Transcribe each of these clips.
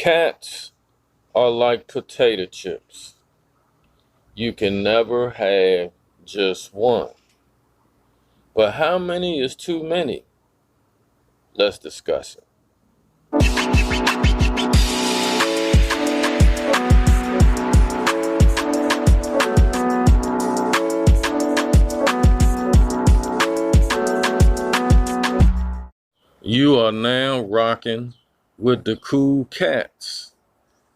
Cats are like potato chips. You can never have just one. But how many is too many? Let's discuss it. You are now rocking with the Cool Cats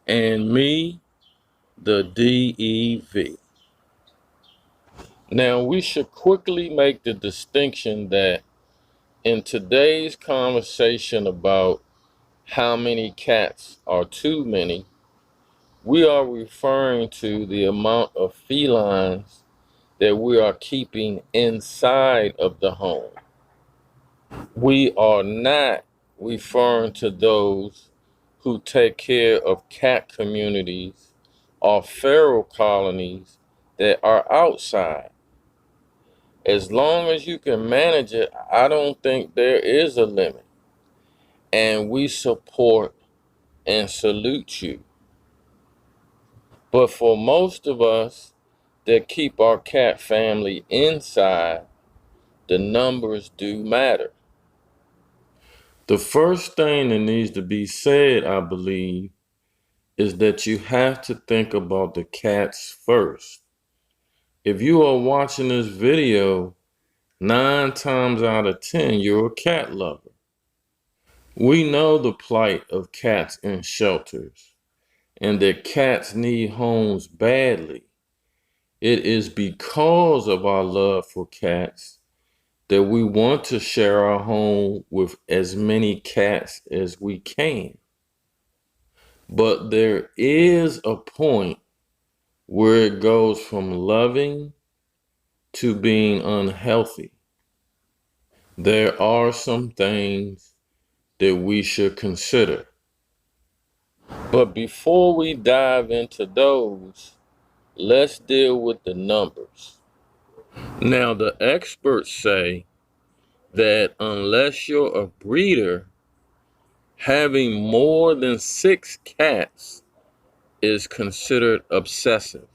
and me, the D.E.V. Now, we should quickly make the distinction that in today's conversation about how many cats are too many, we are referring to the amount of felines that we are keeping inside of the home. We are not referring to those who take care of cat communities or feral colonies that are outside. As long as you can manage it, I don't think there is a limit. And we support and salute you. But for most of us that keep our cat family inside, the numbers do matter. The first thing that needs to be said, I believe, is that you have to think about the cats first. If you are watching this video, 9 times out of 10, you're a cat lover. We know the plight of cats in shelters and that cats need homes badly. It is because of our love for cats that we want to share our home with as many cats as we can. But there is a point where it goes from loving to being unhealthy. There are some things that we should consider. But before we dive into those, let's deal with the numbers. Now, the experts say that unless you're a breeder, having more than 6 cats is considered obsessive.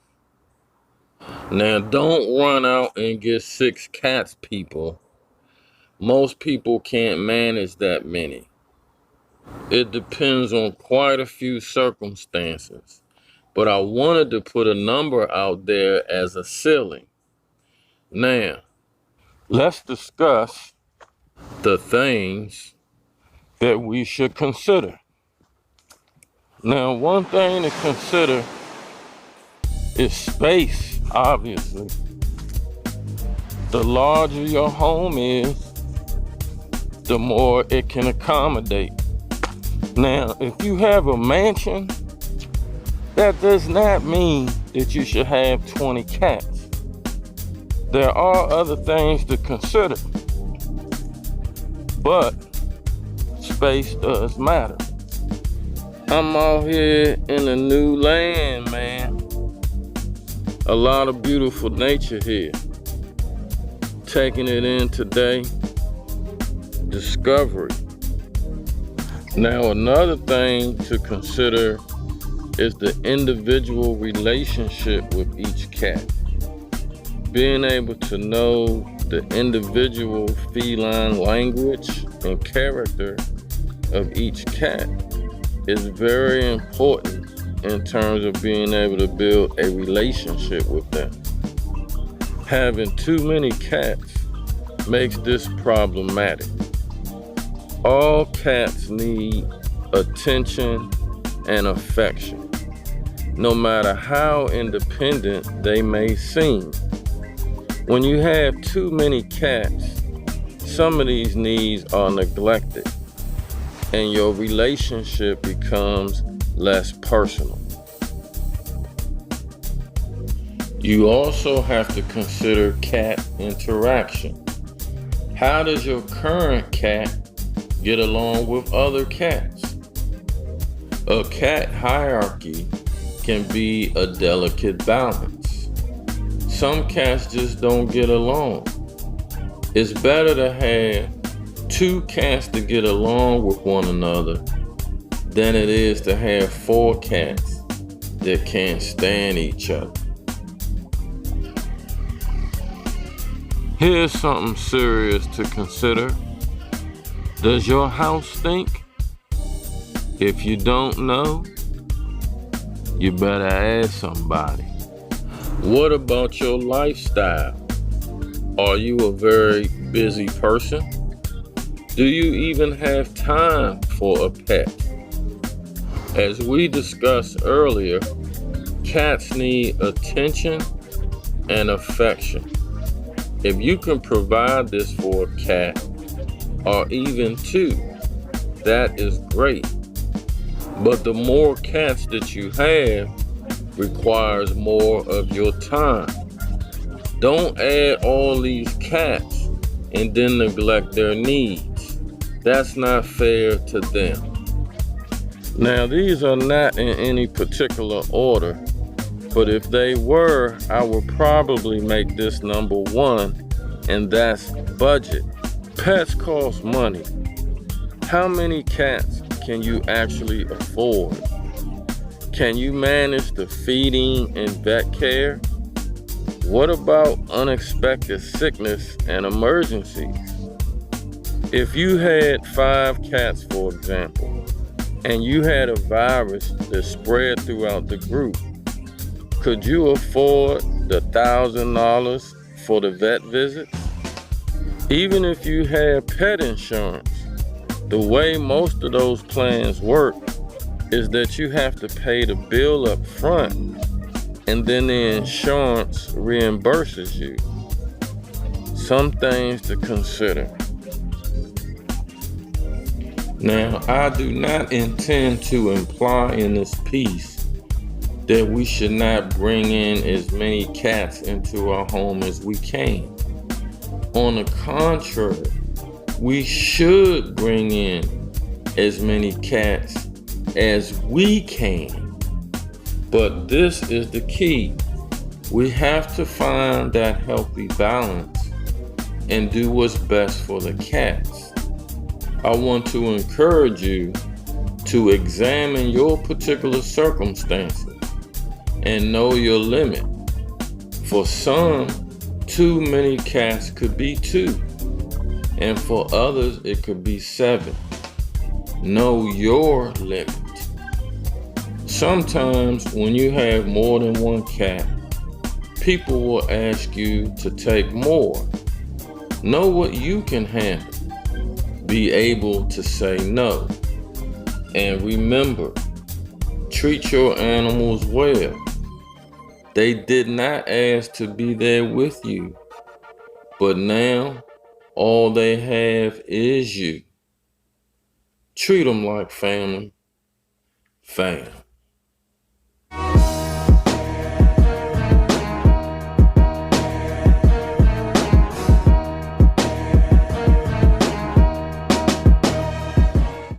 Now, don't run out and get 6 cats, people. Most people can't manage that many. It depends on quite a few circumstances. But I wanted to put a number out there as a ceiling. Now, let's discuss the things that we should consider. Now, one thing to consider is space, obviously. The larger your home is, the more it can accommodate. Now, if you have a mansion, that does not mean that you should have 20 cats. There are other things to consider, but space does matter. I'm out here in a new land, man. A lot of beautiful nature here. Taking it in today, discovery. Now, another thing to consider is the individual relationship with each cat. Being able to know the individual feline language and character of each cat is very important in terms of being able to build a relationship with them. Having too many cats makes this problematic. All cats need attention and affection, no matter how independent they may seem. When you have too many cats, some of these needs are neglected, and your relationship becomes less personal. You also have to consider cat interaction. How does your current cat get along with other cats? A cat hierarchy can be a delicate balance. Some cats just don't get along. It's better to have 2 cats to get along with one another than it is to have 4 cats that can't stand each other. Here's something serious to consider. Does your house stink? If you don't know, you better ask somebody. What about your lifestyle? Are you a very busy person? Do you even have time for a pet? As we discussed earlier, cats need attention and affection. If you can provide this for a cat, or even 2, that is great. But the more cats that you have requires more of your time. Don't add all these cats and then neglect their needs. That's not fair to them. Now, these are not in any particular order, but if they were, I would probably make this number 1, and that's budget. Pets cost money. How many cats can you actually afford? Can you manage the feeding and vet care? What about unexpected sickness and emergencies? If you had 5 cats, for example, and you had a virus that spread throughout the group, could you afford the $1,000 for the vet visits? Even if you had pet insurance, the way most of those plans work is that you have to pay the bill up front, and then the insurance reimburses you. Some things to consider. Now, I do not intend to imply in this piece that we should not bring in as many cats into our home as we can. On the contrary, we should bring in as many cats as we can. But this is the key. We have to find that healthy balance and do what's best for the cats. I want to encourage you to examine your particular circumstances and know your limit. For some, too many cats could be 2. And for others, it could be 7. Know your limit. Sometimes when you have more than 1 cat, people will ask you to take more. Know what you can handle. Be able to say no. And remember, treat your animals well. They did not ask to be there with you, but now all they have is you. Treat them like family. Fam.